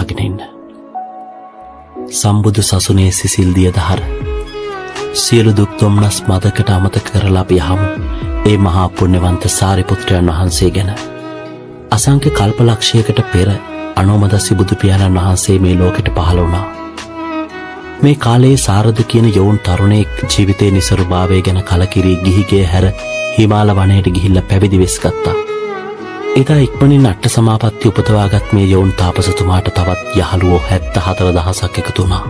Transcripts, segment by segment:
බලාගෙන ඉන්න. සම්බුදු සසුනේ සිසිල් දිය දහර සියලු දුක් දුම්නස් මදකට අමතක කරලා අපි යහමු ඒ මහා පුණ්‍යවන්ත සාරිපුත්‍රයන් වහන්සේ ගැන. අසංඛ්‍ය කල්පලක්ෂයකට පෙර අනෝමදස්සි බුදු පියාණන් වහන්සේ මේ ලෝකෙට පහළ වුණා. මේ කාලයේ සාරද කියන යෝන් තරුණයෙක් ජීවිතේ නිසරුභාවය ගැන කලකිරී ගිහිගේ හැර හිමාල වනයේට ගිහිල්ලා පැවිදි වෙස් ගත්තා. එදා ඉක්මනින් අට සමාපatti උපදවාගත් මේ යෝන් තාපසතුමාට තවත් යහළුවෝ 74000ක් එකතු වුණා.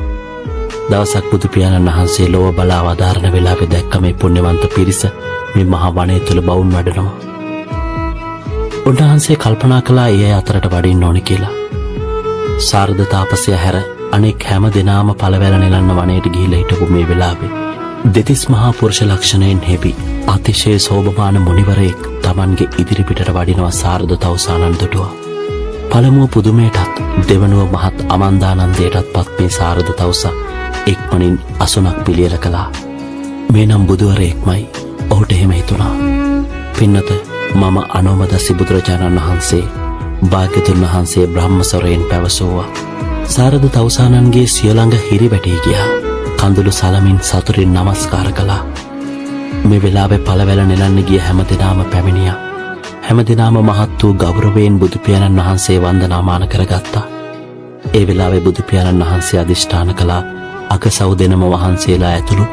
දවසක් බුදු පියාණන් වහන්සේ ලෝව බලා වදාරන වෙලාවේ දැක්ක මේ පුණ්‍යවන්ත පිරිස මේ මහා වනයේ තුල බවුන් වැඩනවා. උන්වහන්සේ කල්පනා කළා ඒ අතරට වඩින්න ඕනේ කියලා. සාරද තාපසයා හැර අනෙක් හැම දිනාම පළවැල නෙලන්න වනයේට ගිහිල්ලා හිටපු මේ වෙලාවේ දෙතිස් මහා පුරුෂ ලක්ෂණයෙන් හෙබි අතිශය සෝභමාන මුනිවරයෙක් Tamanගේ ඉදිරි පිටට වඩිනවා සාරද තවුසානන් දුටුවා. පළමුව පුදුමයටත් දෙවනුව මහත් අමන්දානන්දයටත් පත් මේ සාරද තවුසා එක්මනින් අසුනක් පිළියෙල කළා. මේ නම් බුදුවරයෙක්මයි. ඔහුට එහෙම හිතුණා. පින්නත මම අනෝමදස්සි බුදුරජාණන් වහන්සේ භාග්‍යතුන් වහන්සේ බ්‍රහ්මසරයෙන් පැවසුවා. සාරද තවුසානන්ගේ සිය ළඟ හිරි වැටී ගියා. කඳුළු සලමින් සතුටින් නමස්කාර කළා. මේ වෙලාවේ පළවැල නෙලන්න ගිය හැමදෙනාම පැමිණියා. හැමදෙනාම මහත් වූ ගෞරවයෙන් බුදු පියාණන් වහන්සේ වන්දනාමාන කරගත්තා. ඒ වෙලාවේ බුදු පියාණන් වහන්සේ අදිෂ්ඨාන කළා අගසව් දෙනම වහන්සේලා ඇතුළු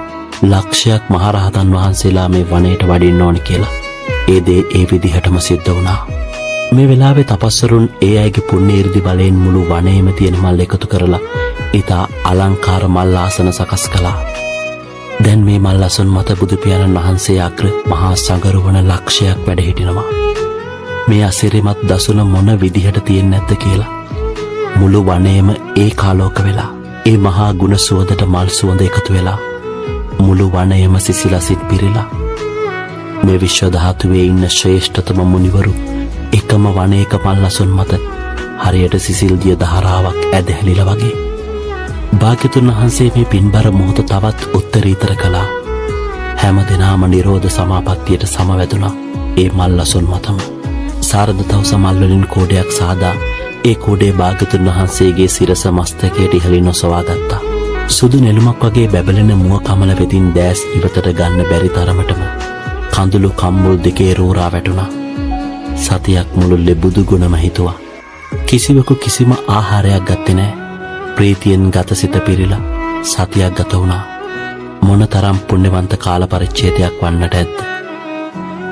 ලක්ෂයක් මහරහතන් වහන්සේලා මේ වනයේට වඩින්න ඕනි කියලා. ඒ දේ ඒ විදිහටම සිද්ධ වුණා. මේ වෙලාවේ තපස්වරුන් ඒ අයගේ පුණ්‍ය 이르දි බලයෙන් මුළු වනයේම තියෙන මල් එකතු කරලා ඊතා අලංකාර මල් ආසන සකස් කළා. දැන් මේ මල් ආසන මත බුදු පියාණන් වහන්සේ අග්‍ර මහා සංගරුවන ලක්ෂයක් වැඩ හිටිනවා. මේ අසිරිමත් දසුන මොන විදිහට තියෙන්නේ නැද්ද කියලා මුළු වනයේම ඒකාලෝක වෙලා ඒ මහා ගුණ සුවඳට මල් සුවඳ එකතු වෙලා මුළු වනයේම සිසිලසින් පිරීලා මේ විශ්ව ධාතුවේ ඉන්න ශ්‍රේෂ්ඨතම මුනිවරු එකම වනයේක මල් අසුන් මත හරියට සිසිල් දිය ධාරාවක් ඇදහැලිලා වගේ. භාග්‍යතුන් වහන්සේ මේ පින්බර මොහොත තවත් උත්තරීතර කළා. හැම දිනම නිරෝධ සමාපත්තියට සමවැදුණා ඒ මල් අසුන් මතම. සාරද තවුස මල් වලින් කෝඩයක් සාදා ඒ කෝඩේ භාග්‍යතුන් වහන්සේගේ සිරස මස්තකයට ඉහළින් ඔසවා ගත්තා. සුදු නෙළුමක් වගේ බැබලෙන මුව කමල වෙතින් දැස් ඉවතට ගන්න බැරි තරමටම කඳුළු කම්මුල් දෙකේ රෝරා වැටුණා. සතියක් මුළුල්ලේ බුදු ගුණම හිතුවා. කිසිවෙකු කිසිම ආහාරයක් ගත්තේ නැහැ. ප්‍රීතියෙන් ගතසිත පිරීලා සතියක් ගත වුණා. මොනතරම් පුණ්‍යවන්ත කාල පරිච්ඡේදයක් වන්නට ඇද්ද?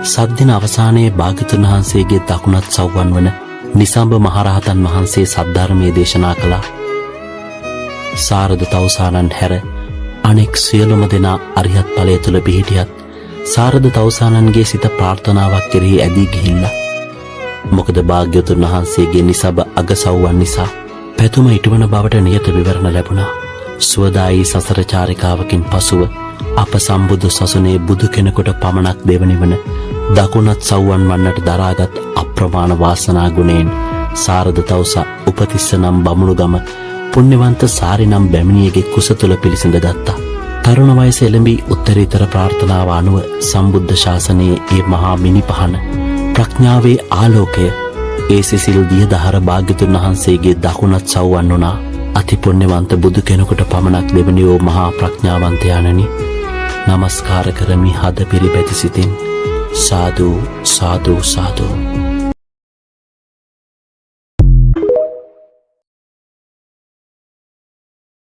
සද්දින අවසානයේ භාග්‍යතුන් වහන්සේගේ දකුණත් සව්වන් වන නිසම්බ මහරහතන් වහන්සේ සද්ධර්මයේ දේශනා කළා. සාරද තවුසානන් හැර අනෙක් සියලුම දෙනා අරිහත් ඵලය තුල පිහිටියත් සාරද තවුසානන්ගේ සිත ප්‍රාර්ථනාවක් කෙරෙහි ඇදී ගිහිල්ලා. මොකද භාග්‍යතුන් වහන්සේගේ නිසබ අගසව්වන් නිසා පැතුම ඉටවන බවට නියත විවරණ ලැබුණා. සුවදායි සසර චාරිකාවකින් පසුව අප සම්බුදු සසුනේ බුදු කෙනෙකුට පමණක් දෙවනි වන දකුණත් සව්වන් වන්නට දරාගත් අප්‍රමාණ වාසනා ගුණයෙන් සාරද තවුසා උපතිස්ස නම් බමුණුගම පුණ්‍යවන්ත සාරි නම් බැමිණියගේ කුස තුල පිළිසිඳ ගත්තා. තරුණ වයස එළඹී උත්තරීතර ප්‍රාර්ථනාව අනුව සම්බුද්ධ ශාසනයේ ඒ මහා මිනිපහන ප්‍රඥාවේ ආලෝකය ඒ සිසිල් දිය දහර භාග්‍යතුන් වහන්සේගේ දකුණත් සව්වන් වුණා. අති පුණ්‍යවන්ත බුදු කෙනෙකුට පමණක් දෙවනි වූ මහා ප්‍රඥාවන්තයාණනි, නමස්කාර කරමි හද පිරිපැති සිතින්. සාදු සාදු සාදු.